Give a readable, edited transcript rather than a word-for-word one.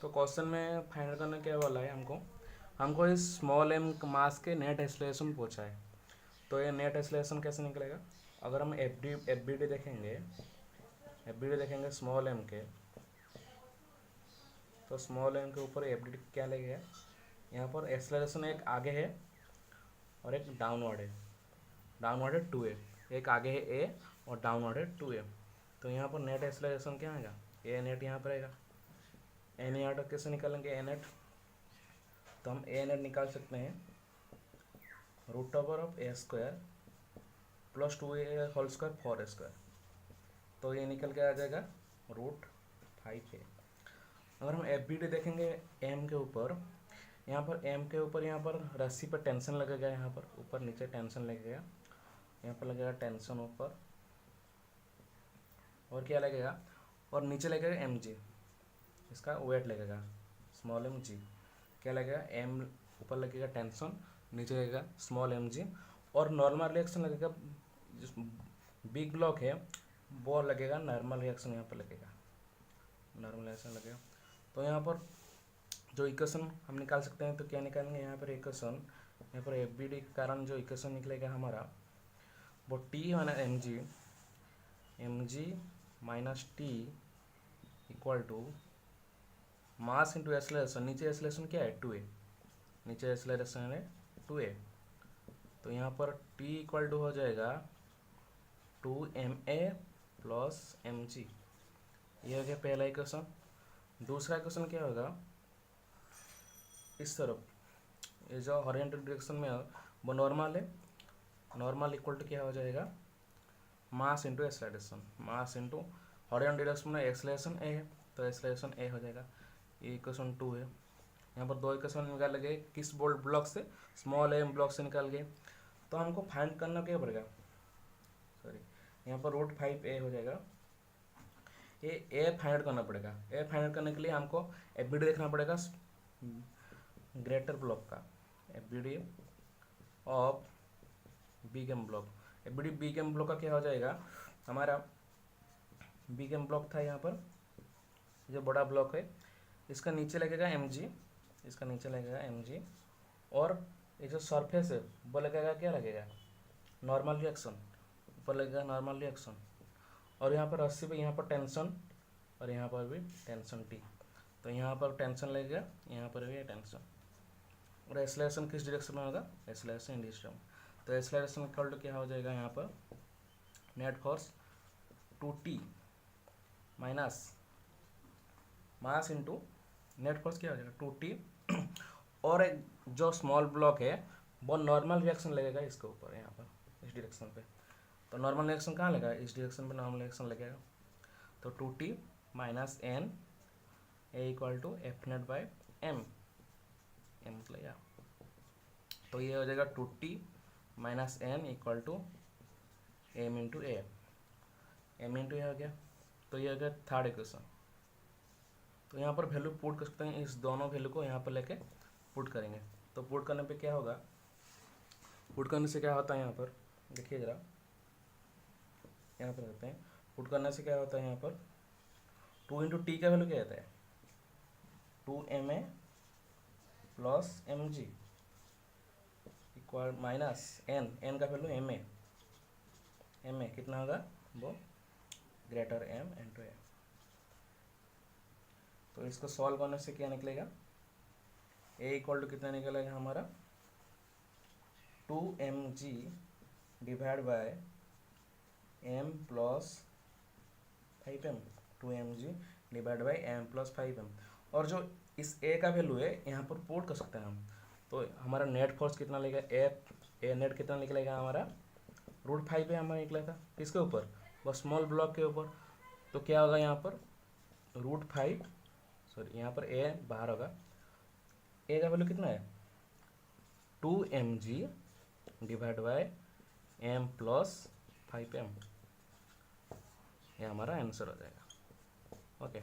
तो क्वेश्चन में फाइंड करना क्या वाला है हमको हमको इस स्मॉल एम मास के नेट एक्सेलरेशन पूछा है। तो ये नेट एक्सेलरेशन कैसे निकलेगा? अगर हम एफ बी डी देखेंगे स्मॉल एम के, तो स्मॉल एम के ऊपर एफ डी डी क्या लगेगा? यहाँ पर एक्सेलरेशन एक आगे है और एक डाउनवर्ड है। डाउनवर्ड है 2a, एक आगे है a और डाउनवर्ड है 2a। तो यहाँ पर नेट एक्सेलरेशन क्या आएगा? ए नेट यहाँ पर आएगा। ए नेट कैसे निकालेंगे? ए नेट, तो हम ए नेट निकाल सकते हैं root over of a square plus 2a whole square 4a²। तो ये निकल के आ जाएगा √5a। अगर हम एफ बी डी देखेंगे एम के ऊपर, यहाँ पर एम के ऊपर यहाँ पर रस्सी पर टेंशन लगेगा, यहाँ पर ऊपर नीचे टेंशन लगेगा, यहाँ पर लगेगा टेंशन ऊपर, और क्या लगेगा? और नीचे लगेगा एम जी, इसका वेट लगेगा स्मॉल एम जी। क्या लगेगा? एम ऊपर लगेगा टेंशन, नीचे लगेगा स्मॉल एम जी, और नॉर्मल रिएक्शन लगेगा। जिस बिग ब्लॉक है वो लगेगा नॉर्मल रिएक्शन, यहाँ पर लगेगा नॉर्मल रिएक्शन लगेगा। तो यहाँ पर जो इक्वेशन हम निकाल सकते हैं, तो क्या निकालेंगे? यहाँ पर इक्वेशन, यहाँ पर एफ बी डी के कारण जो इक्वेशन निकलेगा हमारा वो T minus M G minus T equal to mass into acceleration. नीचे एक्सेलरेशन क्या है? 2a, नीचे एक्सेलरेशन है 2a। तो यहाँ पर t इक्वल टू हो जाएगा 2ma प्लस mg। ये हो गया पहला इक्वेशन। दूसरा इक्वेशन क्या होगा? इस तरफ ये जो हॉरिजॉन्टल डायरेक्शन में है वो नॉर्मल है, नॉर्मल इक्वल टू क्या हो जाएगा? मास into acceleration. Mass into horizontal direction में एक्सेलरेशन a है, तो एक्सेलरेशन a हो जाएगा। ये इक्वेशन 2 है। यहाँ पर दो इक्वेशन निकाल गए, किस बोल्ड ब्लॉक से? स्मॉल एम ब्लॉक से निकाल गए। तो हमको फाइंड करना क्या पड़ेगा? सॉरी, यहाँ पर √5a हो जाएगा। ये ए फाइंड करना पड़ेगा। ए फाइंड करने के लिए हमको एफ बी डी देखना पड़ेगा ग्रेटर ब्लॉक का, F B D of big M block. F B D big M block का क्या हो जाएगा? हमारा बिग एम ब्लॉक था, यहाँ पर जो बड़ा ब्लॉक है इसका नीचे लगेगा एम जी, इसका नीचे लगेगा एम जी, और ये जो सरफेस है वो लगेगा, क्या लगेगा? नॉर्मल रिएक्शन, ऊपर लगेगा नॉर्मल रिएक्शन। और यहाँ पर रस्सी पे यहाँ पर टेंशन, और यहाँ पर भी टेंशन टी। तो यहाँ पर टेंशन लगेगा, यहाँ पर भी टेंशन। और एक्सेलरेशन किस डायरेक्शन में होगा? Acceleration in direction. तो एक्सेलरेशन इक्वल टू क्या हो जाएगा? यहाँ पर net force 2t minus mass into net force क्या हो जाएगा? 2t, और एक जो स्मॉल ब्लॉक है वो नॉर्मल रिएक्शन लगेगा इसके ऊपर, यहाँ पर इस डायरेक्शन पे। तो नॉर्मल रिएक्शन कहाँ लगेगा? इस डायरेक्शन पे नॉर्मल रिएक्शन लगेगा। तो 2t minus N A equal to F net by M, M मतलब या। तो ये हो जाएगा 2t minus N equal to M into A, M into A हो गया। तो ये हो गया थर्ड इक्वेशन। तो यहाँ पर वैल्यू पुट कर सकते हैं, इस दोनों वैल्यू को यहाँ पर लेके पुट करेंगे। तो पुट करने पे क्या होगा? पुट करने से क्या होता है? यहाँ पर देखिए ज़रा, यहाँ पर देखते हैं पुट करने से क्या होता है। यहाँ पर 2 इंटू टी का वैल्यू क्या आता है? 2ma plus M G equal minus N का वैल्यू एम ए कितना होगा? वो ग्रेटर एम इंटू ए। तो इसको सॉल्व करने से क्या निकलेगा? ए इक्वल टू कितना निकलेगा हमारा? 2mg divide by m plus 5m, 2mg divide by m plus 5m। और जो इस a का वैल्यू है यहाँ पर पुट कर सकते हैं हम। तो हमारा नेट फोर्स कितना लगेगा? ए नेट कितना निकलेगा हमारा? √5 हमारा निकला था किसके ऊपर? बस स्मॉल ब्लॉक के ऊपर। तो क्या होगा यहाँ पर? √5, सॉरी यहाँ पर ए बाहर होगा। ए का वैल्यू कितना है? 2mg divide by m plus 5m। ये हमारा आंसर हो जाएगा। ओके।